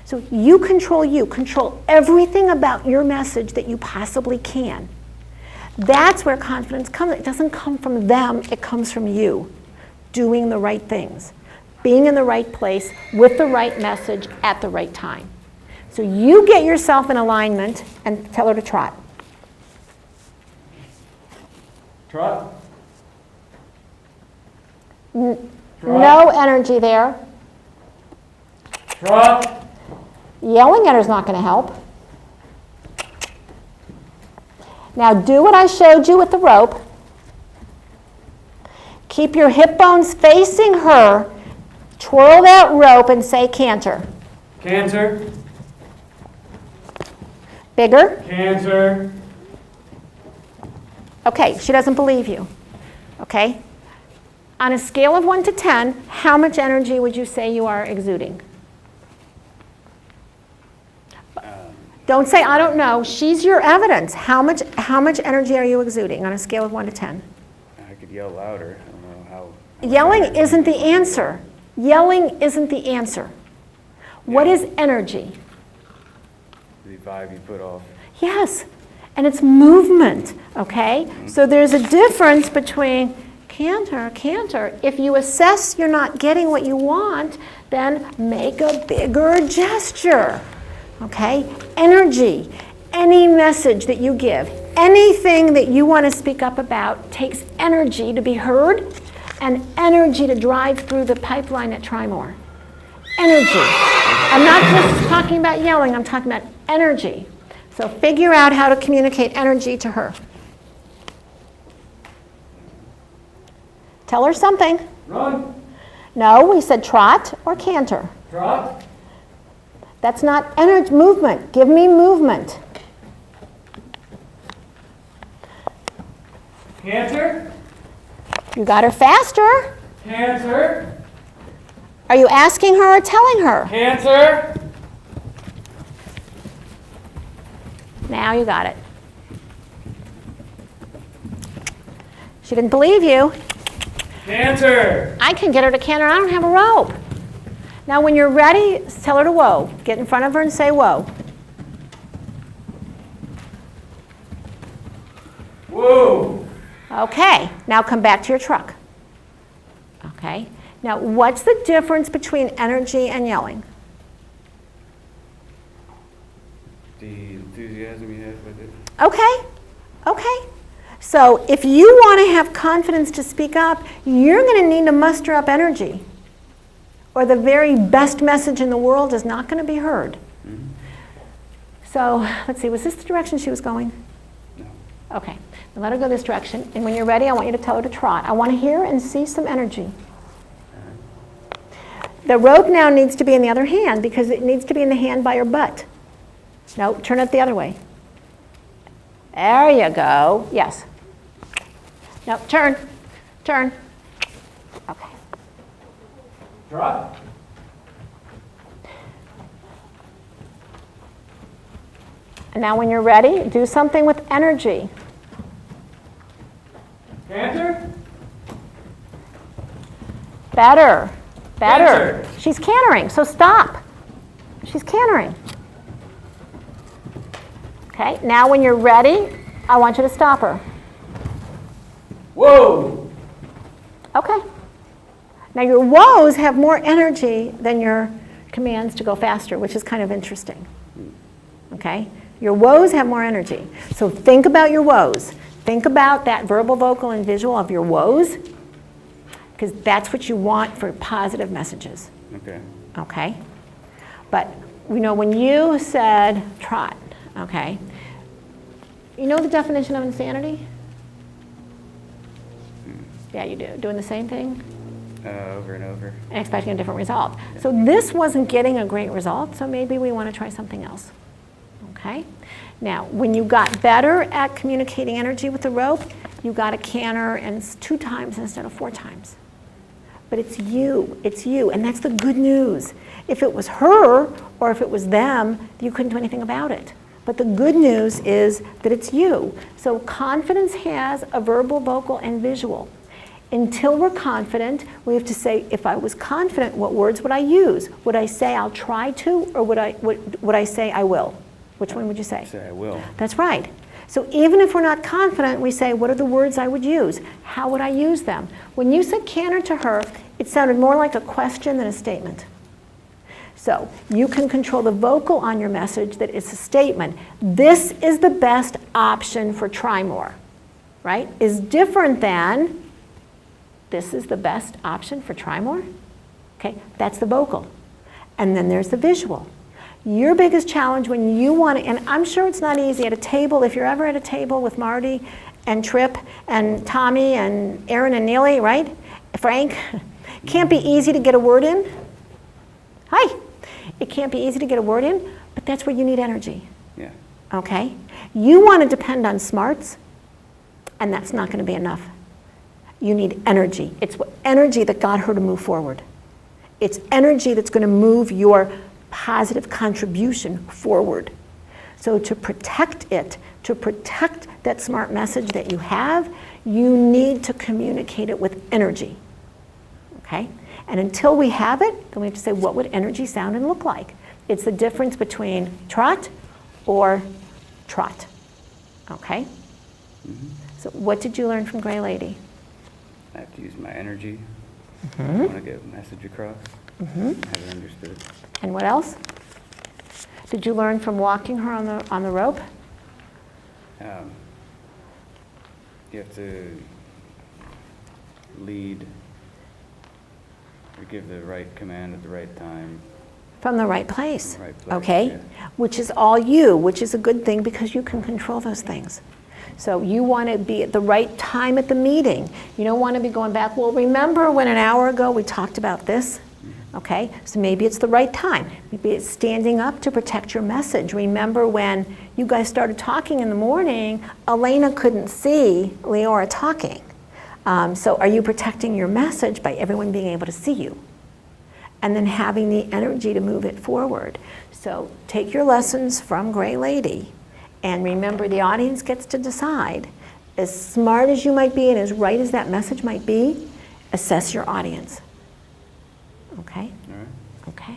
So you. Control everything about your message that you possibly can. That's where confidence comes. It doesn't come from them, it comes from you. Doing the right things. Being in the right place with the right message at the right time. So you get yourself in alignment and tell her to trot. Trot. No energy there. Trot. Yelling at her is not going to help. Now do what I showed you with the rope. Keep your hip bones facing her. Twirl that rope and say canter. Canter. Bigger. Canter. Okay, she doesn't believe you. Okay? On a scale of 1 to 10, how much energy would you say you are exuding? Don't say, I don't know. She's your evidence. How much energy are you exuding on a scale of 1 to 10? I could yell louder. I don't know how. Yelling isn't the answer. Yelling isn't the answer. What is energy? The vibe you put off. Yes, and it's movement, okay? Mm-hmm. So there's a difference between canter. If you assess you're not getting what you want, then make a bigger gesture, okay? Energy, any message that you give, anything that you want to speak up about takes energy to be heard and energy to drive through the pipeline at Try More. Energy. I'm not just talking about yelling, I'm talking about energy. So figure out how to communicate energy to her. Tell her something. Run. No, we said trot or canter. Trot. That's not energy, movement. Give me movement. Canter. You got her faster. Canter. Are you asking her or telling her? Canter. Now you got it. She didn't believe you. Canter. I can get her to canter. I don't have a rope. Now when you're ready, tell her to whoa. Get in front of her and say whoa. Whoa. Okay, now come back to your truck. Okay, now what's the difference between energy and yelling? The enthusiasm you have with it. Okay. So if you want to have confidence to speak up, you're going to need to muster up energy, or the very best message in the world is not going to be heard. Mm-hmm. So let's see, was this the direction she was going? No. Okay, now let her go this direction, and when you're ready, I want you to tell her to trot. I want to hear and see some energy. The rope now needs to be in the other hand because it needs to be in the hand by her butt. No, turn it the other way. There you go. Yes. No, turn. Okay. Trot. And now when you're ready, do something with energy. Canter. Better. Canter. She's cantering, so stop. She's cantering. Okay, now when you're ready, I want you to stop her. Whoa. Okay. Now your whoas have more energy than your commands to go faster, which is kind of interesting. Okay? Your whoas have more energy. So think about your whoas. Think about that verbal, vocal, and visual of your whoas, because that's what you want for positive messages. Okay. Okay? But, when you said trot, okay, you know the definition of insanity? Yeah, you do. Doing the same thing? Over and over. And expecting a different result. So this wasn't getting a great result, so maybe we want to try something else. Okay? Now, when you got better at communicating energy with the rope, you got a canter and 2 times instead of 4 times. But it's you, and that's the good news. If it was her or if it was them, you couldn't do anything about it. But the good news is that it's you. So confidence has a verbal, vocal, and visual. Until we're confident, we have to say, if I was confident, what words would I use? Would I say I'll try to, or would I say I will? Which one would you say? Say I will. That's right. So even if we're not confident, we say, what are the words I would use? How would I use them? When you said canter to her, it sounded more like a question than a statement. So you can control the vocal on your message that it's a statement. This is the best option for try more, right? Is different than this is the best option for try more. Okay, that's the vocal. And then there's the visual. Your biggest challenge when you want to, and I'm sure it's not easy at a table, if you're ever at a table with Marty and Tripp and Tommy and Aaron and Neely, right? Frank, can't be easy to get a word in. Hi. It can't be easy to get a word in, but that's where you need energy. Yeah. Okay? You want to depend on smarts, and that's not going to be enough. You need energy. It's energy that got her to move forward. It's energy that's going to move your positive contribution forward. So to protect it, to protect that smart message that you have, you need to communicate it with energy. Okay? And until we have it, then we have to say, what would energy sound and look like? It's the difference between trot or trot. Okay? Mm-hmm. So what did you learn from Gray Lady? I have to use my energy. Mm-hmm. I want to get a message across. Mm-hmm. Have it understood. And what else? Did you learn from walking her on the rope? You have to lead or give the right command at the right time. From the right place. From the right place, okay? yeah. Which is all you, which is a good thing because you can control those things. So you want to be at the right time at the meeting. You don't want to be going back, well, remember when an hour ago we talked about this? Okay, so maybe it's the right time. Maybe it's standing up to protect your message. Remember when you guys started talking in the morning, Elena couldn't see Leora talking. So are you protecting your message by everyone being able to see you? And then having the energy to move it forward. So take your lessons from Gray Lady, and remember the audience gets to decide. As smart as you might be and as right as that message might be, assess your audience. Okay? All right. Okay.